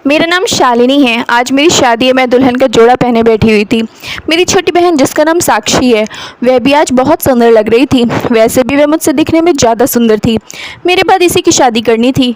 मेरा नाम शालिनी है। आज मेरी शादी है। मैं दुल्हन का जोड़ा पहने बैठी हुई थी। मेरी छोटी बहन जिसका नाम साक्षी है, वह भी आज बहुत सुंदर लग रही थी। वैसे भी वह मुझसे दिखने में ज़्यादा सुंदर थी। मेरे बाद इसी की शादी करनी थी,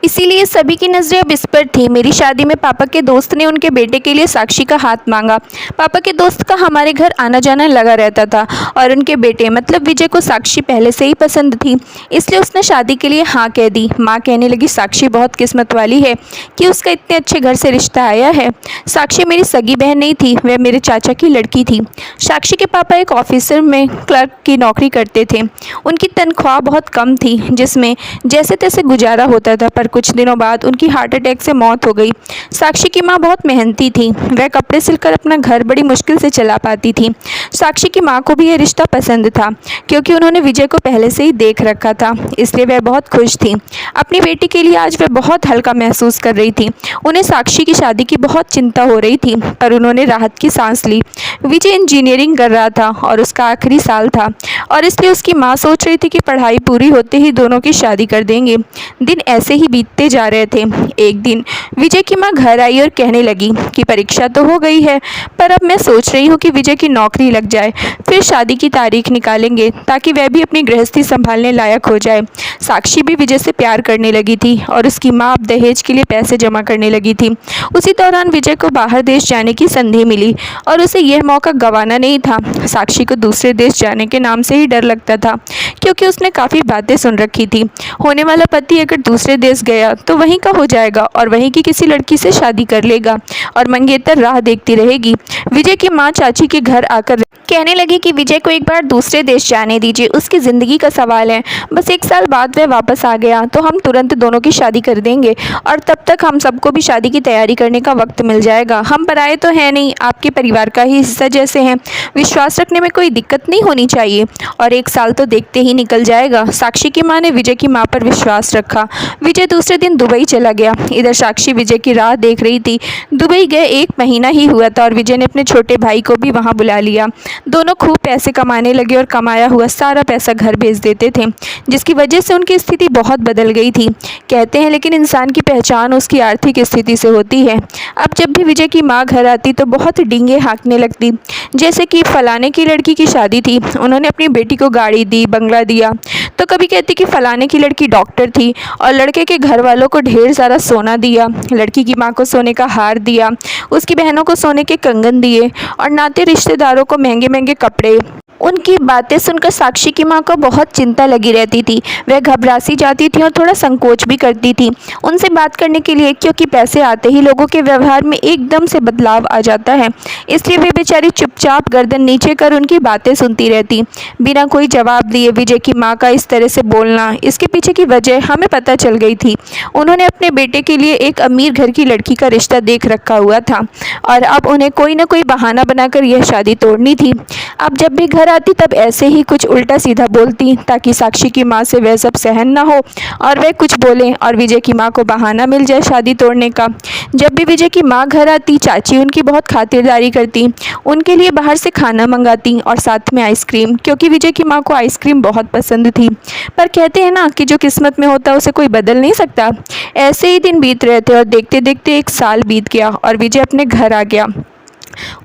इसीलिए सभी की नज़रें अब इस पर थी। मेरी शादी में पापा के दोस्त ने उनके बेटे के लिए साक्षी का हाथ मांगा। पापा के दोस्त का हमारे घर आना जाना लगा रहता था और उनके बेटे मतलब विजय को साक्षी पहले से ही पसंद थी, इसलिए उसने शादी के लिए हाँ कह दी। माँ कहने लगी साक्षी बहुत किस्मत वाली है कि उसका इतने अच्छे घर से रिश्ता आया है। साक्षी मेरी सगी बहन नहीं थी, वह मेरे चाचा की लड़की थी। साक्षी के पापा एक ऑफिसर में क्लर्क की नौकरी करते थे। उनकी तनख्वाह बहुत कम थी, जिसमें जैसे तैसे गुजारा होता था, पर कुछ दिनों बाद उनकी हार्ट अटैक से मौत हो गई। साक्षी की माँ बहुत मेहनती थी। वह कपड़े सिलकर अपना घर बड़ी मुश्किल से चला पाती थी। साक्षी की माँ को भी यह रिश्ता पसंद था, क्योंकि उन्होंने विजय को पहले से ही देख रखा था, इसलिए वह बहुत खुश थी। अपनी बेटी के लिए आज वह बहुत हल्का महसूस कर रही थी। उन्हें साक्षी की शादी की बहुत चिंता हो रही थी, पर उन्होंने राहत की सांस ली। विजय इंजीनियरिंग कर रहा था और उसका आखिरी साल था, और इसलिए उसकी माँ सोच रही थी कि पढ़ाई पूरी होते ही दोनों की शादी कर देंगे। दिन ऐसे ही बीतते जा रहे थे। एक दिन विजय की माँ घर आई और कहने लगी कि परीक्षा तो हो गई है, पर अब मैं सोच रही हूँ कि विजय की नौकरी लग जाए, फिर शादी की तारीख निकालेंगे ताकि वह भी अपनी गृहस्थी संभालने लायक हो जाए। साक्षी भी विजय से प्यार करने लगी थी और उसकी माँ अब दहेज के लिए पैसे जमा करने लगी थी। उसी दौरान विजय को बाहर देश जाने की संधि मिली और उसे यह मौका गंवाना नहीं था। साक्षी को दूसरे देश जाने के नाम से ही डर लगता था, क्योंकि उसने काफ़ी बातें सुन रखी थी। होने वाला पति अगर दूसरे देश गया तो वहीं का हो जाएगा और वहीं की किसी लड़की से शादी कर लेगा और मंगेतर राह देखती रहेगी। विजय की माँ चाची के घर आकर कहने लगी कि विजय को एक बार दूसरे देश जाने दीजिए, उसकी ज़िंदगी का सवाल है। बस एक साल बाद वह वापस आ गया तो हम तुरंत दोनों की शादी कर देंगे और तब तक हम सबको भी शादी की तैयारी करने का वक्त मिल जाएगा। हम पराए तो हैं नहीं, आपके परिवार का ही हिस्सा जैसे हैं। विश्वास रखने में कोई दिक्कत नहीं होनी चाहिए और एक साल तो देखते ही निकल जाएगा। साक्षी की माँ ने विजय की माँ पर विश्वास रखा। विजय दूसरे दिन दुबई चला गया। इधर साक्षी विजय की राह देख रही थी। दुबई गए 1 महीना ही हुआ था और विजय ने अपने छोटे भाई को भी वहाँ बुला लिया। दोनों खूब पैसे कमाने लगे और कमाया हुआ सारा पैसा घर भेज देते थे, जिसकी वजह से उनकी स्थिति बहुत बदल गई थी। कहते हैं लेकिन इंसान की पहचान उसकी आर्थिक स्थिति से होती है। अब जब भी विजय की माँ घर आती तो बहुत डींगे हाँकने लगती, जैसे कि फलाने की लड़की की शादी थी, उन्होंने अपनी बेटी को गाड़ी दी, बंगला दिया। तो कभी कहती कि फलाने की लड़की डॉक्टर थी और लड़के के घर वालों को ढेर सारा सोना दिया। लड़की की माँ को सोने का हार दिया, उसकी बहनों को सोने के कंगन दिए और नाते रिश्तेदारों को महंगे महंगे कपड़े। उनकी बातें सुनकर साक्षी की माँ को बहुत चिंता लगी रहती थी। वह घबरासी जाती थी और थोड़ा संकोच भी करती थी उनसे बात करने के लिए, क्योंकि पैसे आते ही लोगों के व्यवहार में एकदम से बदलाव आ जाता है। इसलिए वे बेचारी चुपचाप गर्दन नीचे कर उनकी बातें सुनती रहती, बिना कोई जवाब दिए। विजय की माँ का इस तरह से बोलना, इसके पीछे की वजह हमें पता चल गई थी। उन्होंने अपने बेटे के लिए एक अमीर घर की लड़की का रिश्ता देख रखा हुआ था और अब उन्हें कोई ना कोई बहाना बनाकर यह शादी तोड़नी थी। अब जब भी घर आती तब ऐसे ही कुछ उल्टा सीधा बोलती, ताकि साक्षी की माँ से वह सब सहन ना हो और वह कुछ बोले और विजय की माँ को बहाना मिल जाए शादी तोड़ने का। जब भी विजय की माँ घर आती, चाची उनकी बहुत खातिरदारी करती, उनके लिए बाहर से खाना मंगाती और साथ में आइसक्रीम, क्योंकि विजय की माँ को आइसक्रीम बहुत पसंद थी। पर कहते हैं ना कि जो किस्मत में होता है उसे कोई बदल नहीं सकता। ऐसे ही दिन बीत रहे थे और देखते देखते 1 साल बीत गया और विजय अपने घर आ गया।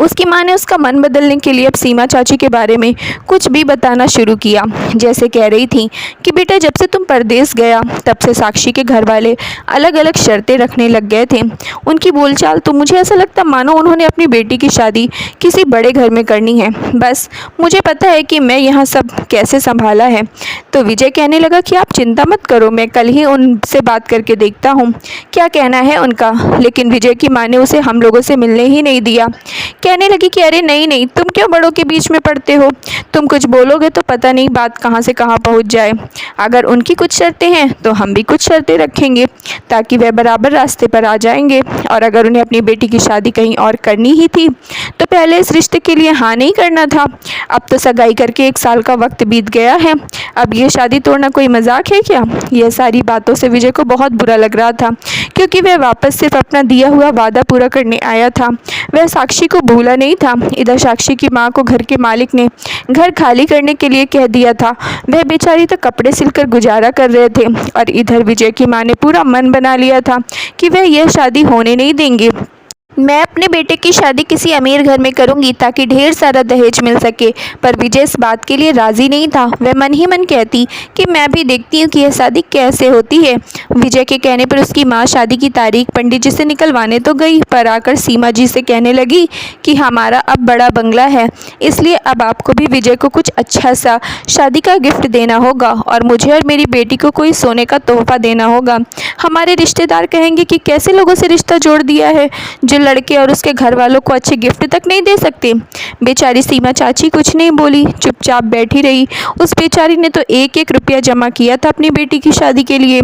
उसकी माँ ने उसका मन बदलने के लिए अब सीमा चाची के बारे में कुछ भी बताना शुरू किया। जैसे कह रही थी कि बेटा जब से तुम परदेश गया तब से साक्षी के घर वाले अलग अलग शर्तें रखने लग गए थे। उनकी बोलचाल तो मुझे ऐसा लगता मानो उन्होंने अपनी बेटी की शादी किसी बड़े घर में करनी है। बस मुझे पता है कि मैं यहाँ सब कैसे संभाला है। तो विजय कहने लगा कि आप चिंता मत करो, मैं कल ही उनसे बात करके देखता हूँ क्या कहना है उनका। लेकिन विजय की माँ ने उसे हम लोगों से मिलने ही नहीं दिया। कहने लगी कि अरे नहीं नहीं, तुम क्यों बड़ों के बीच में पड़ते हो, तुम कुछ बोलोगे तो पता नहीं बात कहाँ से कहाँ पहुँच जाए। अगर उनकी कुछ शर्तें हैं तो हम भी कुछ शर्तें रखेंगे, ताकि वह बराबर रास्ते पर आ जाएंगे। और अगर उन्हें अपनी बेटी की शादी कहीं और करनी ही थी तो पहले इस रिश्ते के लिए हाँ नहीं करना था। अब तो सगाई करके 1 साल का वक्त बीत गया है, अब ये शादी तोड़ना कोई मजाक है क्या। यह सारी बातों से विजय को बहुत बुरा लग रहा था, क्योंकि वह वापस सिर्फ अपना दिया हुआ वादा पूरा करने आया था। वह साक्षी को भूला नहीं था। इधर साक्षी की माँ को घर के मालिक ने घर खाली करने के लिए कह दिया था। वह बेचारी तो कपड़े सिलकर गुजारा कर रहे थे और इधर विजय की माँ ने पूरा मन बना लिया था कि वह यह शादी होने नहीं देंगे। मैं अपने बेटे की शादी किसी अमीर घर में करूंगी ताकि ढेर सारा दहेज मिल सके। पर विजय इस बात के लिए राजी नहीं था। वह मन ही मन कहती कि मैं भी देखती हूँ कि यह शादी कैसे होती है। विजय के कहने पर उसकी माँ शादी की तारीख पंडित जी से निकलवाने तो गई, पर आकर सीमा जी से कहने लगी कि हमारा अब बड़ा बंगला है, इसलिए अब आपको भी विजय को कुछ अच्छा सा शादी का गिफ्ट देना होगा और मुझे और मेरी बेटी को कोई सोने का तोहफा देना होगा। हमारे रिश्तेदार कहेंगे कि कैसे लोगों से रिश्ता जोड़ दिया है जो लड़के और उसके घर वालों को अच्छे गिफ्ट तक नहीं दे सकते। बेचारी सीमा चाची कुछ नहीं बोली, चुपचाप बैठी रही। उस बेचारी ने तो एक एक रुपया जमा किया था अपनी बेटी की शादी के लिए।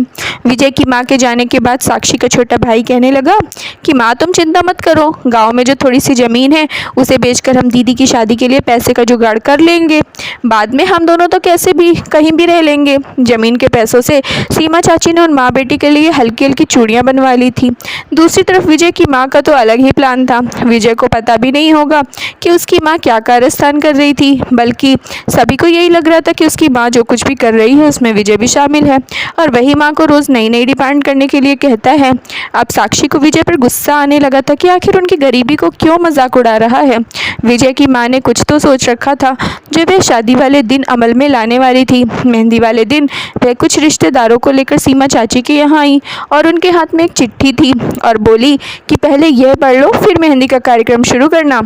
विजय की माँ के जाने के बाद साक्षी का छोटा भाई कहने लगा कि माँ तुम चिंता मत करो, गाँव में जो थोड़ी सी ज़मीन है उसे बेचकर हम दीदी की शादी के लिए पैसे का जुगाड़ कर लेंगे। बाद में हम दोनों तो कैसे भी कहीं भी रह लेंगे। ज़मीन के पैसों से सीमा चाची ने उन माँ बेटी के लिए हल्की हल्की चूड़ियाँ बनवा ली थी। दूसरी तरफ विजय की माँ का तो अलग ही प्लान था। विजय को पता भी नहीं होगा कि उसकी माँ क्या कारस्तान कर रही थी, बल्कि सभी को यही लग रहा था कि उसकी माँ जो कुछ भी कर रही है उसमें विजय भी शामिल है और वही माँ को रोज़ नई नई डिमांड करने के लिए कहता है। अब साक्षी को विजय पर गुस्सा आने लगा था कि आखिर उनकी गरीबी को क्यों मजाक उड़ा रहा है। विजय की माँ ने कुछ तो सोच रखा था जो वह शादी वाले दिन अमल में लाने वाली थी। मेहंदी वाले दिन वह कुछ रिश्तेदारों को लेकर सीमा चाची के यहाँ आई और उनके हाथ में एक चिट्ठी थी और बोली कि पहले यह पढ़ लो फिर मेहंदी का कार्यक्रम शुरू करना।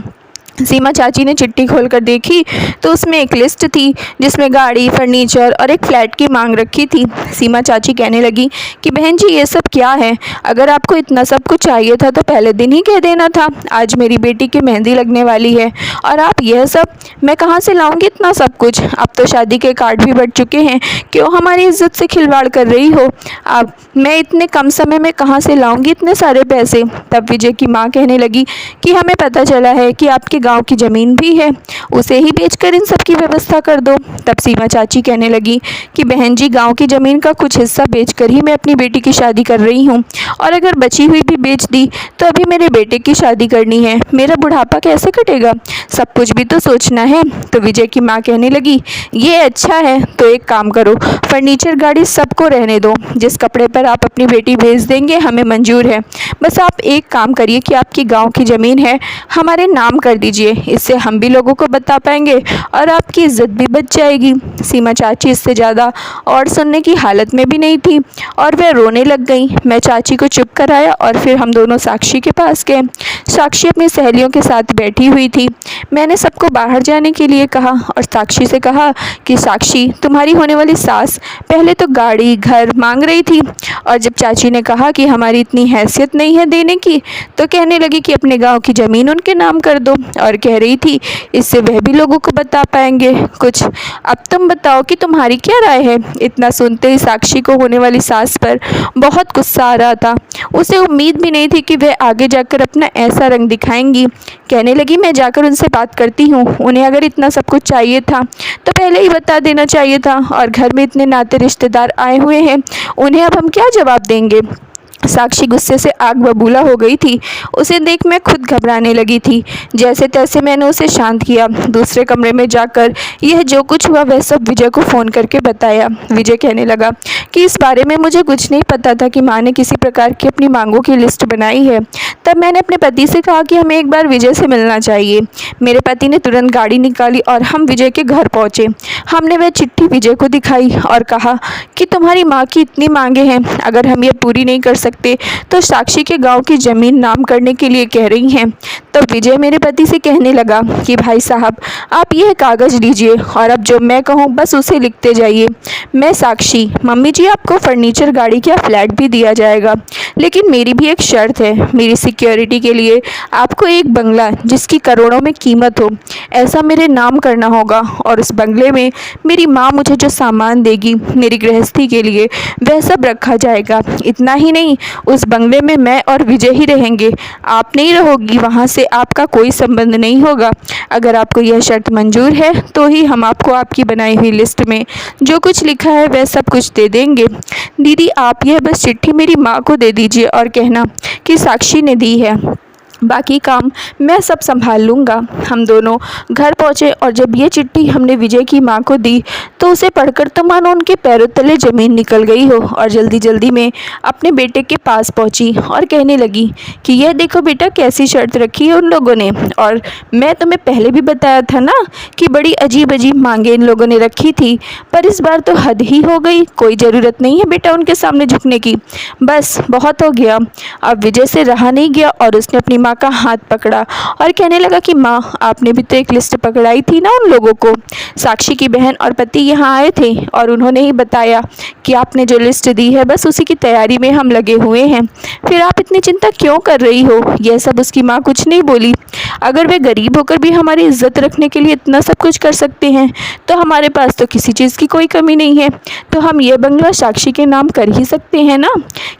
सीमा चाची ने चिट्ठी खोलकर देखी तो उसमें एक लिस्ट थी जिसमें गाड़ी, फर्नीचर और एक फ्लैट की मांग रखी थी। सीमा चाची कहने लगी कि बहन जी ये सब क्या है, अगर आपको इतना सब कुछ चाहिए था तो पहले दिन ही कह देना था। आज मेरी बेटी की मेहंदी लगने वाली है और आप यह सब, मैं कहाँ से लाऊंगी इतना सब कुछ। अब तो शादी के कार्ड भी बढ़ चुके हैं, क्यों हमारी इज्जत से खिलवाड़ कर रही हो आप, मैं इतने कम समय में कहाँ से लाऊंगी इतने सारे पैसे। तब विजय की माँ कहने लगी कि हमें पता चला है कि आपके गांव की ज़मीन भी है, उसे ही बेचकर इन सब की व्यवस्था कर दो। तब सीमा चाची कहने लगी कि बहन जी गांव की ज़मीन का कुछ हिस्सा बेचकर ही मैं अपनी बेटी की शादी कर रही हूँ और अगर बची हुई भी बेच दी तो अभी मेरे बेटे की शादी करनी है, मेरा बुढ़ापा कैसे कटेगा, सब कुछ भी तो सोचना है। तो विजय की माँ कहने लगी ये अच्छा है, तो एक काम करो, फर्नीचर, गाड़ी सबको रहने दो, जिस कपड़े पर आप अपनी बेटी भेज देंगे हमें मंजूर है। बस आप एक काम करिए कि आपकी गाँव की ज़मीन है हमारे नाम कर दीजिए, इससे हम भी लोगों को बता पाएंगे और आपकी इज्जत भी बच जाएगी। सीमा चाची इससे ज़्यादा और सुनने की हालत में भी नहीं थी और वह रोने लग गई। मैं चाची को चुप कराया और फिर हम दोनों साक्षी के पास गए। साक्षी अपनी सहेलियों के साथ बैठी हुई थी। मैंने सबको बाहर जाने के लिए कहा और साक्षी से कहा कि साक्षी तुम्हारी होने वाली सास पहले तो गाड़ी, घर मांग रही थी और जब चाची ने कहा कि हमारी इतनी हैसियत नहीं है देने की तो कहने लगी कि अपने गाँव की ज़मीन उनके नाम कर दो और कह रही थी इससे वह भी लोगों को बता पाएंगे कुछ। अब तुम बताओ कि तुम्हारी क्या राय है। इतना सुनते ही साक्षी को होने वाली सास पर बहुत गुस्सा आ रहा था। उसे उम्मीद भी नहीं थी कि वह आगे जाकर अपना ऐसा रंग दिखाएंगी। कहने लगी मैं जाकर उनसे बात करती हूँ, उन्हें अगर इतना सब कुछ चाहिए था तो पहले ही बता देना चाहिए था और घर में इतने नाते रिश्तेदार आए हुए हैं, उन्हें अब हम क्या जवाब देंगे। साक्षी गुस्से से आग बबूला हो गई थी। उसे देख मैं खुद घबराने लगी थी। जैसे तैसे मैंने उसे शांत किया। दूसरे कमरे में जाकर यह जो कुछ हुआ वह सब विजय को फ़ोन करके बताया। विजय कहने लगा कि इस बारे में मुझे कुछ नहीं पता था कि माँ ने किसी प्रकार की अपनी मांगों की लिस्ट बनाई है। तब मैंने अपने पति से कहा कि हमें एक बार विजय से मिलना चाहिए। मेरे पति ने तुरंत गाड़ी निकाली और हम विजय के घर पहुँचे। हमने वह चिट्ठी विजय को दिखाई और कहा कि तुम्हारी माँ की इतनी मांगे हैं, अगर हम ये पूरी नहीं कर सकते तो साक्षी के गांव की ज़मीन नाम करने के लिए कह रही हैं। तो विजय मेरे पति से कहने लगा कि भाई साहब आप यह कागज़ लीजिए और अब जो मैं कहूँ बस उसे लिखते जाइए। मैं साक्षी, मम्मी जी आपको फर्नीचर, गाड़ी का फ्लैट भी दिया जाएगा, लेकिन मेरी भी एक शर्त है। मेरी सिक्योरिटी के लिए आपको एक बंगला जिसकी करोड़ों में कीमत हो ऐसा मेरे नाम करना होगा और उस बंगले में मेरी माँ मुझे जो सामान देगी मेरी गृहस्थी के लिए वह सब रखा जाएगा। इतना ही नहीं, उस बंगले में मैं और विजय ही रहेंगे, आप नहीं रहोगी, वहाँ से आपका कोई संबंध नहीं होगा। अगर आपको यह शर्त मंजूर है तो ही हम आपको आपकी बनाई हुई लिस्ट में जो कुछ लिखा है वह सब कुछ दे देंगे। दीदी आप यह बस चिट्ठी मेरी माँ को दे दीजिए और कहना कि साक्षी ने दी है। बाकी काम मैं सब संभाल लूँगा। हम दोनों घर पहुँचे और जब ये चिट्ठी हमने विजय की माँ को दी तो उसे पढ़कर तो मानो उनके पैरों तले ज़मीन निकल गई हो, और जल्दी जल्दी में अपने बेटे के पास पहुँची और कहने लगी कि यह देखो बेटा, कैसी शर्त रखी है उन लोगों ने, और मैं तुम्हें पहले भी बताया था ना कि बड़ी अजीब अजीब मांगे इन लोगों ने रखी थी, पर इस बार तो हद ही हो गई। कोई ज़रूरत नहीं है बेटा उनके सामने झुकने की, बस बहुत हो गया। अब विजय से रहा नहीं गया और उसने अपनी माँ का हाथ पकड़ा और कहने लगा कि माँ, आपने भी तो एक लिस्ट पकड़ाई थी ना उन लोगों को। साक्षी की बहन और पति यहाँ आए थे और उन्होंने ही बताया कि आपने जो लिस्ट दी है बस उसी की तैयारी में हम लगे हुए हैं। फिर आप इतनी चिंता क्यों कर रही हो? यह सब उसकी माँ कुछ नहीं बोली। अगर वे गरीब होकर भी हमारी इज्जत रखने के लिए इतना सब कुछ कर सकते हैं तो हमारे पास तो किसी चीज़ की कोई कमी नहीं है, तो हम ये बंगला साक्षी के नाम कर ही सकते हैं ना।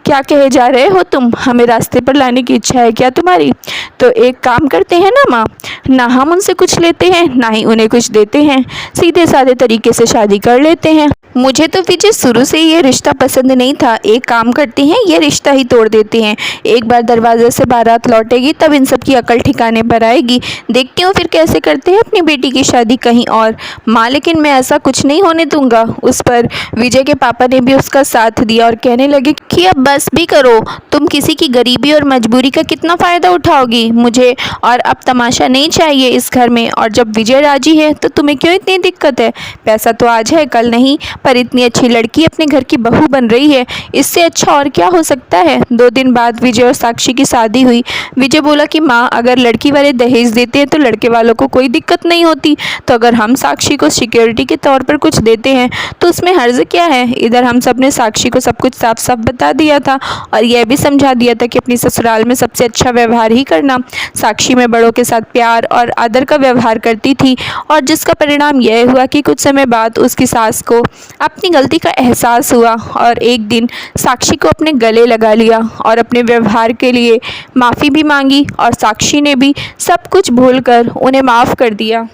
क्या कहे जा रहे हो तुम? हमें रास्ते पर लाने की इच्छा है क्या तुम्हारी? तो एक काम करते हैं ना माँ, ना हम उनसे कुछ लेते हैं ना ही उन्हें कुछ देते हैं, सीधे साधे तरीके से शादी कर लेते हैं। मुझे तो विजय शुरू से ये रिश्ता पसंद नहीं था। एक काम करते हैं, ये रिश्ता ही तोड़ देते हैं। एक बार दरवाजे से बारात लौटेगी तब इन सब की अकल ठिकाने पर आएगी। देखती हूँ फिर कैसे करते हैं अपनी बेटी की शादी कहीं और। माँ, लेकिन मैं ऐसा कुछ नहीं होने दूंगा। उस पर विजय के पापा ने भी उसका साथ दिया और कहने लगे कि अब बस भी करो, तुम किसी की गरीबी और मजबूरी का कितना फ़ायदा उठाओगी। मुझे और अब तमाशा नहीं चाहिए इस घर में, और जब विजय राजी है तो तुम्हें क्यों इतनी दिक्कत है? पैसा तो आज है कल नहीं, पर इतनी अच्छी लड़की अपने घर की बहू बन रही है, इससे अच्छा और क्या हो सकता है। 2 दिन बाद विजय और साक्षी की शादी हुई। विजय बोला कि माँ, अगर लड़की वाले दहेज देते हैं तो लड़के वालों को कोई दिक्कत नहीं होती, तो अगर हम साक्षी को सिक्योरिटी के तौर पर कुछ देते हैं तो उसमें हर्ज क्या है। इधर हम सब ने साक्षी को सब कुछ साफ साफ बता दिया था और यह भी समझा दिया था कि अपनी ससुराल में सबसे अच्छा व्यवहार ही करना। साक्षी में बड़ों के साथ प्यार और आदर का व्यवहार करती थी, और जिसका परिणाम यह हुआ कि कुछ समय बाद उसकी सास को अपनी गलती का एहसास हुआ और एक दिन साक्षी को अपने गले लगा लिया और अपने व्यवहार के लिए माफ़ी भी मांगी, और साक्षी ने भी सब कुछ भूलकर उन्हें माफ़ कर दिया।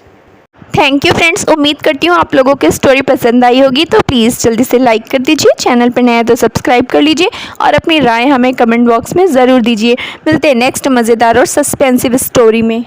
थैंक यू फ्रेंड्स, उम्मीद करती हूँ आप लोगों को स्टोरी पसंद आई होगी, तो प्लीज़ जल्दी से लाइक कर दीजिए, चैनल पर नया है तो सब्सक्राइब कर लीजिए और अपनी राय हमें कमेंट बॉक्स में ज़रूर दीजिए। मिलते हैं नेक्स्ट मज़ेदार और सस्पेंसिव स्टोरी में।